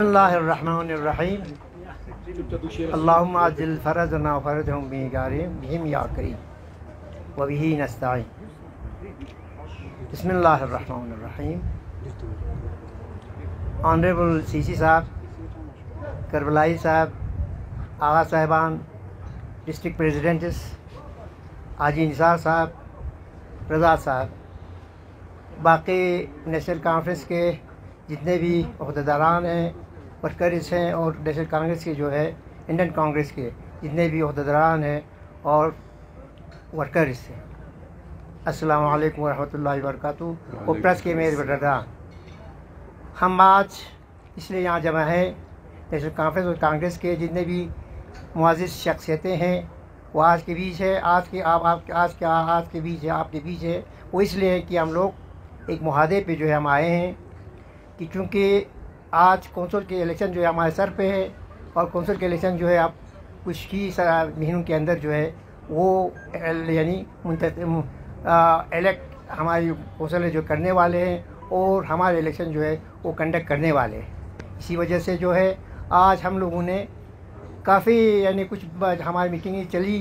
बिस्मिल्लाहिर्रहमानिर्रहीम अल्लाहुम्मा अज्जिल फ़रजना फ़रजहुम बिहिम या करीम व बिही नस्ताईन। बिस्मिल्लाहिर्रहमानिर्रहीम। ऑनरेबल सीसी साहब, करबलाई साहब, आगा साहिबान, डिस्ट्रिक्ट प्रेसिडेंट्स, हाजी निसार साहब, रज़ा साहब, बाकी नेशनल कॉन्फ्रेंस के जितने भी अहदेदारान हैं, वर्कर्स हैं और नेशनल कांग्रेस के जो है इंडियन कांग्रेस के जितने भी अहदेदारान हैं और वर्कर्स हैं, अस्सलामु अलैकुम वरहमतुल्लाहि वबरकातुहू। और प्रेस के मेरे ब्रदर, हम आज इसलिए यहाँ जमा है, नेशनल कॉन्फ्रेंस और कांग्रेस के जितने भी मुआज़िज़ शख्सियतें हैं वो आज के बीच है, आज के बीच है, आपके बीच है। वो इसलिए है कि हम लोग एक मुहादे पे जो है हम आए हैं कि चूँकि आज कौंसिल के इलेक्शन जो है हमारे सर पे है और कौंसिल के इलेक्शन जो है आप कुछ ही महीनों के अंदर जो है वो यानी इलेक्ट हमारी कौंसिल जो करने वाले हैं और हमारे इलेक्शन जो है वो कंडक्ट करने वाले हैं। इसी वजह से जो है आज हम लोगों ने काफ़ी यानी कुछ हमारी मीटिंगें चली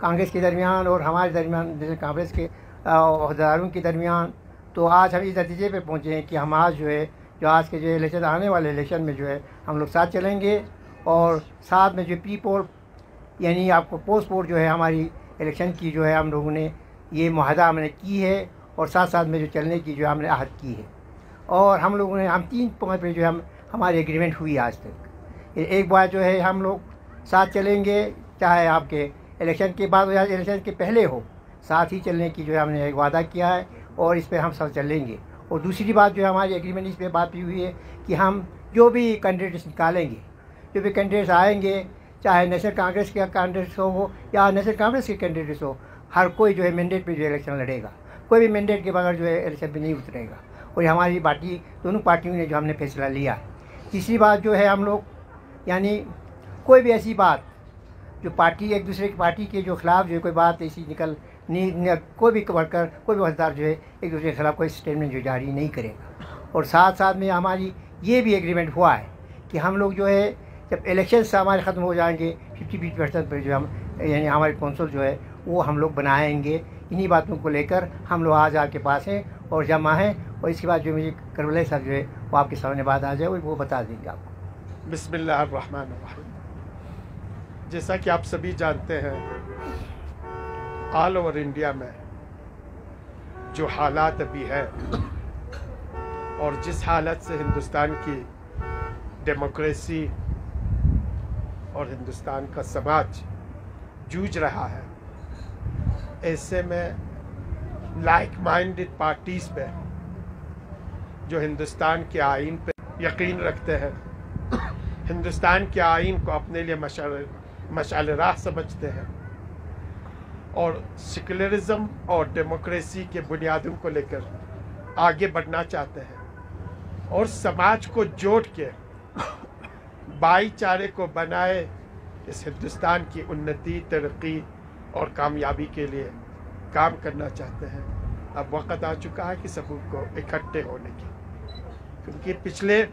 कांग्रेस के दरमियान और हमारे दरमियान जैसे कांग्रेस के अहदेदारों के दरमियान। तो आज हम इस नतीजे पे पहुँचे हैं कि हम आज जो है जो आज के जो इलेक्शन आने वाले इलेक्शन में जो है हम लोग साथ चलेंगे और साथ में जो प्री पोल यानी आपको पोस्ट पोल जो है हमारी इलेक्शन की जो है हम लोगों ने ये मुआहदा हमने की है और साथ साथ में जो चलने की जो हमने आहद की है। और हम लोगों ने हम 3 पॉइंट पे जो है हमारी एग्रीमेंट हुई आज तक। एक बार जो है हम लोग साथ चलेंगे, चाहे आपके इलेक्शन के बाद हो या इलेक्शन के पहले हो, साथ ही चलने की जो है हमने एक वादा किया है और इस पर हम सब चलेंगे। और दूसरी बात जो है हमारी एग्रीमेंट इस पर बात हुई है कि हम जो भी कैंडिडेट्स निकालेंगे, जो भी कैंडिडेट्स आएंगे, चाहे नेशनल कांग्रेस के कैंडिडेट्स हो या नेशनल कांग्रेस के कैंडिडेट्स हो, हर कोई जो है मैंडेट पे जो इलेक्शन लड़ेगा, कोई भी मैंडेट के बगैर जो है इलेक्शन पे नहीं उतरेगा। और हमारी पार्टी दोनों पार्टियों ने जो हमने फैसला लिया है। तीसरी बात जो है हम लोग यानी कोई भी ऐसी बात जो पार्टी एक दूसरे की पार्टी के जो खिलाफ जो है कोई बात ऐसी कोई भी वर्कर कोई भी वफादार जो है एक दूसरे के खिलाफ कोई स्टेटमेंट जो जारी नहीं करेगा। और साथ साथ में हमारी ये भी एग्रीमेंट हुआ है कि हम लोग जो है जब इलेक्शन से हमारे ख़त्म हो जाएंगे 50-50% पर जो हम यानी हमारे कौंसिल जो है वो हम लोग बनाएंगे। इन्हीं बातों को लेकर हम लोग आज आपके पास हैं और जमा हैं। और इसके बाद जो मुझे करबलाई साहब जो है वो आपके सामने बात आ जाए वो बता देंगे आपको। बिस्मिल्लाहिर्रहमानिर्रहीम। जैसा कि आप सभी जानते हैं, ऑल ओवर इंडिया में जो हालात अभी है और जिस हालत से हिंदुस्तान की डेमोक्रेसी और हिंदुस्तान का समाज जूझ रहा है, ऐसे में लाइक माइंडेड पार्टीज़ पे जो हिंदुस्तान के आइन पे यकीन रखते हैं, हिंदुस्तान के आइन को अपने लिए मशाल राह समझते हैं और सेकुलरिज्म और डेमोक्रेसी के बुनियादों को लेकर आगे बढ़ना चाहते हैं और समाज को जोड़ के भाईचारे को बनाए इस हिंदुस्तान की उन्नति, तरक्की और कामयाबी के लिए काम करना चाहते हैं। अब वक्त आ चुका है कि सबको इकट्ठे होने की, क्योंकि पिछले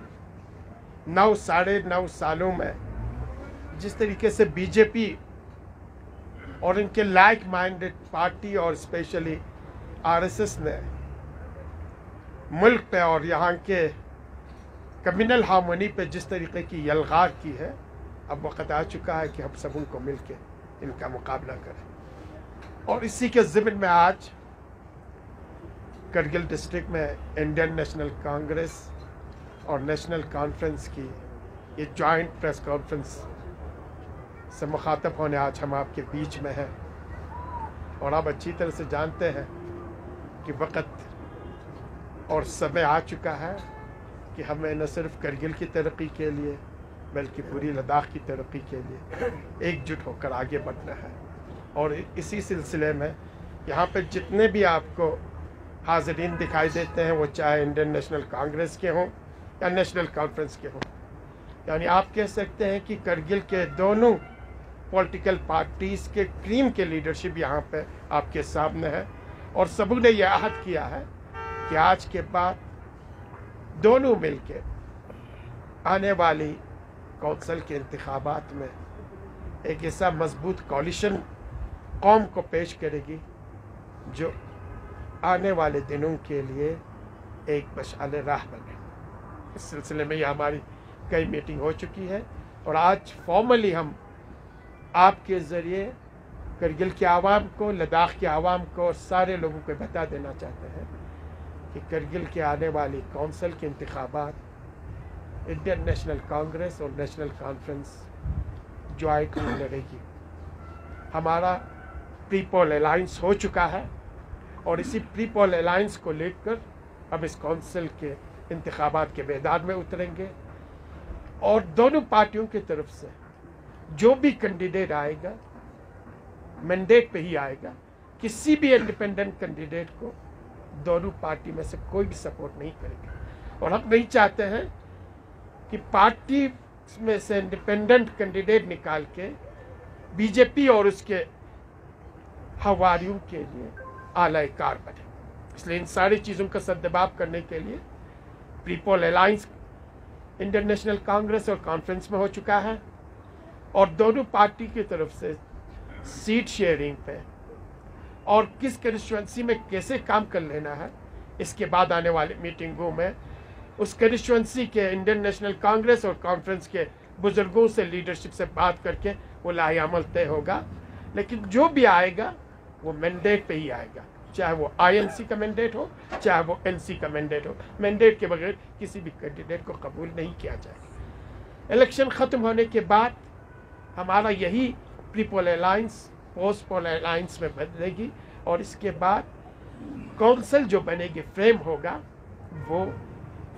9-9.5 सालों में जिस तरीके से बीजेपी और इनके लाइक माइंडेड पार्टी और स्पेशली आरएसएस ने मुल्क पे और यहाँ के कम्युनल हार्मनी पे जिस तरीके की यलगार की है, अब वक्त आ चुका है कि हम सब उनको मिल के इनका मुकाबला करें। और इसी के ज़िम्न में आज करगिल डिस्ट्रिक्ट में इंडियन नेशनल कांग्रेस और नेशनल कॉन्फ्रेंस की ये जॉइंट प्रेस कॉन्फ्रेंस से मुखातब होने आज हम आपके बीच में हैं। और आप अच्छी तरह से जानते हैं कि वक्त और समय आ चुका है कि हमें न सिर्फ करगिल की तरक्की के लिए बल्कि पूरी लद्दाख की तरक्की के लिए एकजुट होकर आगे बढ़ना है। और इसी सिलसिले में यहाँ पर जितने भी आपको हाज़रीन दिखाई देते हैं, वो चाहे इंडियन नेशनल कांग्रेस के हों या नेशनल कॉन्फ्रेंस के हों, यानी आप कह सकते हैं कि करगिल के दोनों पॉलिटिकल पार्टीज़ के क्रीम के लीडरशिप यहाँ पे आपके सामने है। और सबों ने यह अहद किया है कि आज के बाद दोनों मिलके आने वाली कौंसल के इंतखाबात में एक ऐसा मजबूत कॉलिशन कौम को पेश करेगी जो आने वाले दिनों के लिए एक मशाल राह बने। इस सिलसिले में यह हमारी कई मीटिंग हो चुकी है और आज फॉर्मली हम आपके ज़रिए करगिल के आवाम को, लद्दाख के आवाम को और सारे लोगों को बता देना चाहते हैं कि करगिल के आने वाली कौंसल के इंतखाबात इंडियन नेशनल कांग्रेस और नेशनल कॉन्फ्रेंस ज्वाइंट लड़ेगी। हमारा प्री पोल अलायंस हो चुका है और इसी प्री पोल अलायंस को लेकर अब इस कौंसिल के इंतखाबात के मैदान में उतरेंगे और दोनों पार्टियों की तरफ से जो भी कैंडिडेट आएगा मैंडेट पे ही आएगा। किसी भी इंडिपेंडेंट कैंडिडेट को दोनों पार्टी में से कोई भी सपोर्ट नहीं करेगा और हम नहीं चाहते हैं कि पार्टी में से इंडिपेंडेंट कैंडिडेट निकाल के बीजेपी और उसके हवारियों के लिए आलाए कार बने। इसलिए इन सारी चीज़ों का सद्भाव करने के लिए pre poll alliance Indian national Congress और कॉन्फ्रेंस में हो चुका है और दोनों पार्टी की तरफ से सीट शेयरिंग पे और किस कंस्टिट्यूएंसी में कैसे काम कर लेना है इसके बाद आने वाली मीटिंगों में उस कंस्टिट्यूएंसी के इंडियन नेशनल कांग्रेस और कॉन्फ्रेंस के बुजुर्गों से, लीडरशिप से बात करके वो लाएअमल तय होगा। लेकिन जो भी आएगा वो मैंडेट पे ही आएगा, चाहे वो आईएनसी का मैंडेट हो, चाहे वो एनसी का मैंडेट हो। मैंडेट के बगैर किसी भी कैंडिडेट को कबूल नहीं किया जाएगा। इलेक्शन ख़त्म होने के बाद हमारा यही pre poll alliance post poll alliance में बदलेगी और इसके बाद कौंसिल जो बनेगी, फ्रेम होगा, वो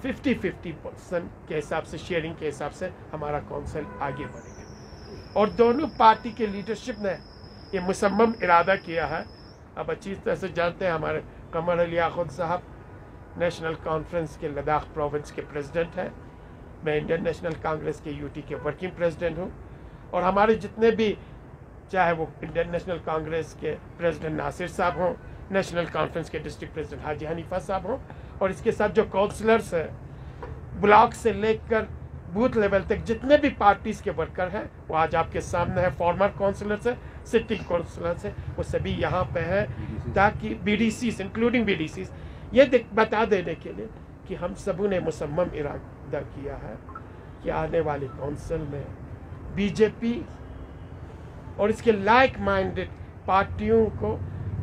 50-50% के हिसाब से, शेयरिंग के हिसाब से हमारा कौंसिल आगे बढ़ेगा। और दोनों पार्टी के लीडरशिप ने ये मुसम्मम इरादा किया है। अब अच्छी तरह से जानते हैं हमारे कमर अली आखुद साहब नेशनल कॉन्फ्रेंस के लद्दाख प्रोविंस के प्रेसिडेंट हैं, मैं इंडियन नेशनल कांग्रेस के यूटी के वर्किंग प्रेसिडेंट हूँ और हमारे जितने भी, चाहे वो इंडियन नेशनल कांग्रेस के प्रेसिडेंट नासिर साहब हों, नेशनल कॉन्फ्रेंस के डिस्ट्रिक्ट प्रेसिडेंट हाजी हनीफा साहब हों और इसके साथ जो काउंसलर्स हैं ब्लॉक से लेकर बूथ लेवल तक जितने भी पार्टीज़ के वर्कर हैं वो आज आपके सामने है। फॉर्मर काउंसलर्स हैं, सिटिंग काउंसलर्स हैं, वो सभी यहाँ पे हैं ताकि BDCs इंक्लूडिंग BDCs ये बता देने के लिए कि हम सबों ने मुसम्मम इरादा किया है कि आने वाली काउंसिल में बीजेपी और इसके लाइक माइंडेड पार्टियों को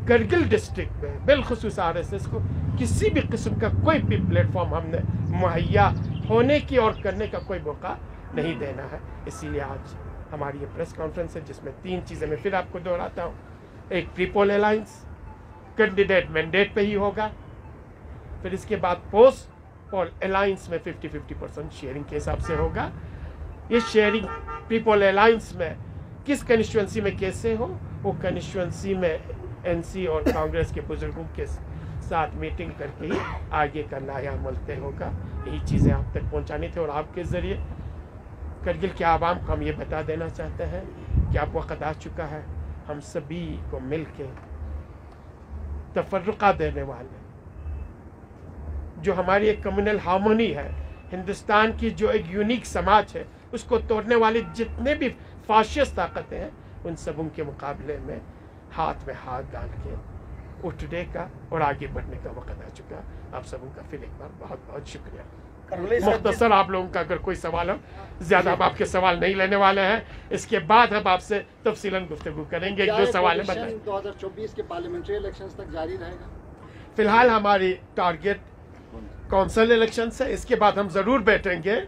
करगिल डिस्ट्रिक्ट में बिलखुसूस RSS को किसी भी किस्म का कोई भी प्लेटफॉर्म हमने मुहैया होने की और करने का कोई मौका नहीं देना है। इसीलिए आज हमारी ये प्रेस कॉन्फ्रेंस है जिसमें 3 चीज़ें मैं फिर आपको दोहराता हूँ। एक pre poll alliance, candidate mandate पे ही होगा, फिर इसके बाद पोस्ट पोल अलायंस में 50-50% शेयरिंग के हिसाब से होगा। ये शेयरिंग प्री पोल अलायंस में किस कंस्टिट्यूएंसी में कैसे हो, वो कंस्टिट्यूएंसी में एनसी और कांग्रेस के बुजुर्गों के साथ मीटिंग करके ही आगे का लाएअमल तय होगा। यही चीज़ें आप तक पहुंचानी थी और आपके ज़रिए करगिल के आवाम को हम ये बता देना चाहते हैं कि अब वक्त आ चुका है हम सभी को मिल के तफर्रुक़ा देने वाले, जो हमारी एक कम्युनल हार्मोनी है, हिंदुस्तान की जो एक यूनिक समाज है, उसको तोड़ने वाले जितने भी फाशिस्ट ताकतें हैं उन सबों के मुकाबले में हाथ डाल के उठने का और आगे बढ़ने का वक्त आ चुका। आप सबों का फिर एक बार बहुत बहुत शुक्रिया। मुख्तसर आप लोगों का अगर कोई सवाल हो, ज़्यादा हम आपके सवाल नहीं लेने वाले हैं, इसके बाद हम आपसे तफसीलन गुफ्तगू करेंगे। एक दो सवाल है बताएं। 2024 के पार्लियामेंट्री इलेक्शंस तक जारी रहेगा? फिलहाल हमारी टारगेट कौंसिल इलेक्शन है, इसके बाद हम ज़रूर बैठेंगे,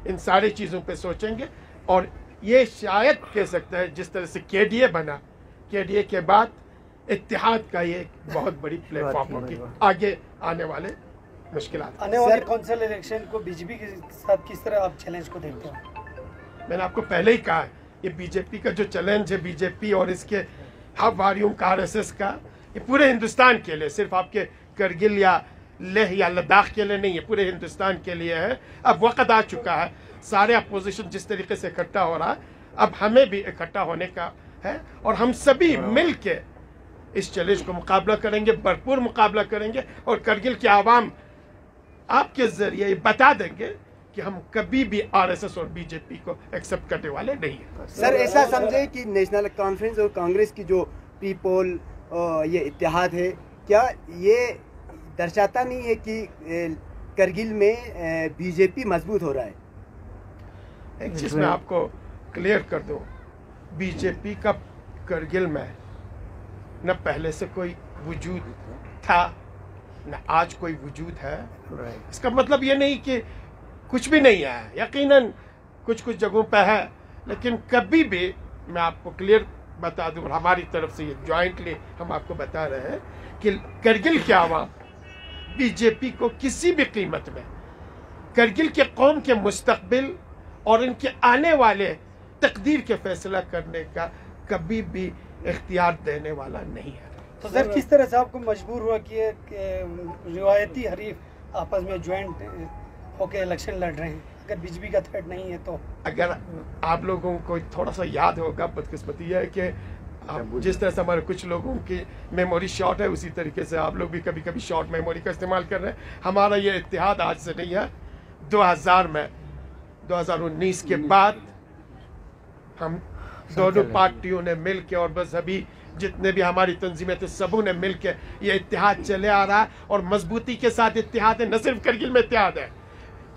इन सारी चीज़ों पर सोचेंगे और ये शायद कह सकते हैं जिस तरह से KDA बना, KDA के बाद इत्तेहाद का ये बहुत बड़ी प्लेटफॉर्म होगी आगे आने वाले मुश्किलात। आने वाले कौंसिल इलेक्शन को बीजेपी के साथ किस तरह आप चैलेंज को देखते हो? मैंने आपको पहले ही कहा, ये बीजेपी का जो चैलेंज है, बीजेपी और इसके हवारियों का, RSS का, ये पूरे हिंदुस्तान के लिए, सिर्फ आपके करगिल या लेह या लद्दाख के लिए नहीं है, पूरे हिंदुस्तान के लिए है। अब वक्त आ चुका है, सारे अपोजिशन जिस तरीके से इकट्ठा हो रहा है, अब हमें भी इकट्ठा होने का है और हम सभी मिल के इस चैलेंज को मुकाबला करेंगे, भरपूर मुकाबला करेंगे और करगिल के आवाम आपके ज़रिए बता देंगे कि हम कभी भी आरएसएस और बीजेपी को एक्सेप्ट करने वाले नहीं हैं। सर ऐसा समझे कि नेशनल कॉन्फ्रेंस और कांग्रेस की जो प्री पोल ये इत्तेहाद है, क्या ये दर्शाता नहीं है कि करगिल में बीजेपी मजबूत हो रहा है? एक चीज़ मैं आपको क्लियर कर दूं, बीजेपी का करगिल में न पहले से कोई वजूद था न आज कोई वजूद है। इसका मतलब ये नहीं कि कुछ भी नहीं है, यकीनन कुछ कुछ जगहों पे है, लेकिन कभी भी मैं आपको क्लियर बता दूं, हमारी तरफ से ये जॉइंटली हम आपको बता रहे हैं कि करगिल के आवाम बीजेपी को किसी भी कीमत में करगिल के कौम के मुस्तकबिल और इनके आने वाले तकदीर के फैसला करने का कभी भी इख्तियार देने वाला नहीं है। तो सर किस तरह से आपको मजबूर हुआ कि रिवायती हरीफ आपस में ज्वाइंट होकर इलेक्शन लड़ रहे हैं? अगर बीजेपी का थ्रेट नहीं है तो अगर आप लोगों को थोड़ा सा याद होगा, बदकिस्मती है कि जिस तरह से हमारे कुछ लोगों की मेमोरी शॉर्ट है, उसी तरीके से आप लोग भी कभी कभी शॉर्ट मेमोरी का इस्तेमाल कर रहे हैं। हमारा ये इत्तेहाद आज से नहीं है, 2000 में 2019 के बाद हम दोनों पार्टियों ने मिल के और मजहबी जितने भी हमारी तंजीमें थे सबों ने मिल के ये इत्तेहाद चले आ रहा है और मजबूती के साथ इत्तेहाद है। न सिर्फ करगिल में इत्तेहाद है,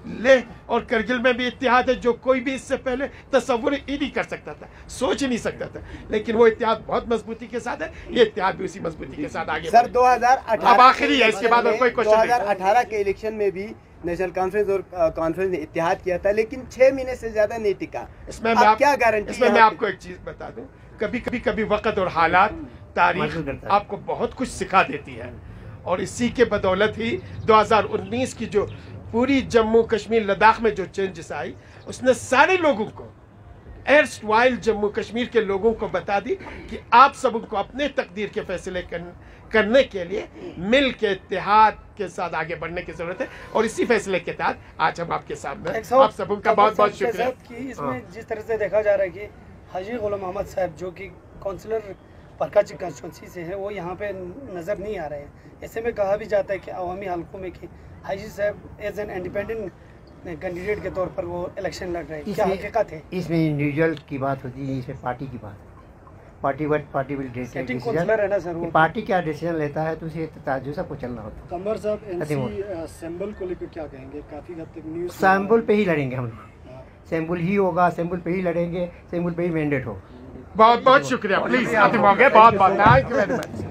लेह और करगिल में भी इत्तेहाद है, जो कोई भी इससे पहले तस्वुर ही नहीं कर सकता था, सोच ही नहीं सकता था, लेकिन वो इत्तेहाद बहुत मजबूती के साथ है। ये इत्तेहाद भी उसी मजबूती के साथ आगे सर 2018 अब आखिरी है, इसके बाद और कोई क्वेश्चन नहीं। 2018 के इलेक्शन में भी नेशनल कॉन्फ्रेंस और कॉन्फ्रेंस ने इत्तेहाद किया था, लेकिन 6 महीने से ज्यादा नहीं टिका। इसमें क्या गारंटी? इसमें मैं आपको एक चीज बता दूं, कभी वक्त और हालात तारीख आपको बहुत कुछ सिखा देती है, और इसी के बदौलत ही 2019 की जो पूरी जम्मू कश्मीर लद्दाख में जो चेंजेस आई, उसने सारे लोगों को, एर्स्ट वाइल जम्मू कश्मीर के लोगों को बता दी कि आप सबको अपने तकदीर के फैसले करने के लिए मिल के इत्तेहाद के साथ आगे बढ़ने की जरूरत है। और इसी फैसले के तहत आज हम आपके सामने आप सबका बहुत बहुत शुक्रिया। इसमें जिस तरह से देखा जा रहा है कि हाजी गुलाम मोहम्मद साहब जो कि काउंसलर परकाची कंस्टिट्यूंसी से हैं, वो यहाँ पे नज़र नहीं आ रहे हैं। ऐसे में कहा भी जाता है कि अवामी हलकों में कि हाजी साहब एज एन इंडिपेंडेंट कैंडिडेट के तौर पर वो इलेक्शन लड़ रहे हैं, क्या हकीकत है? इसमें इंडिविजुअल की बात होती है, इसमें पार्टी की बात है। पार्टी विल सेटिंग काउंसलर है ना सर, वो पार्टी क्या डिसीजन लेता है तो उसे ताजु सबको चलना होता है। कमर साहब एनसी सिंबल को लेकर क्या कहेंगे? काफी हद तक न्यूज़ सिंबल पे ही लड़ेंगे हम लोग, सिंबल ही होगा, सिंबल पे ही लड़ेंगे, सिंबल पे ही मैंडेट होगा। बहुत बहुत शुक्रिया, प्लीज खत्म हो गया, बहुत बहुत थैंक यू वेरी मच।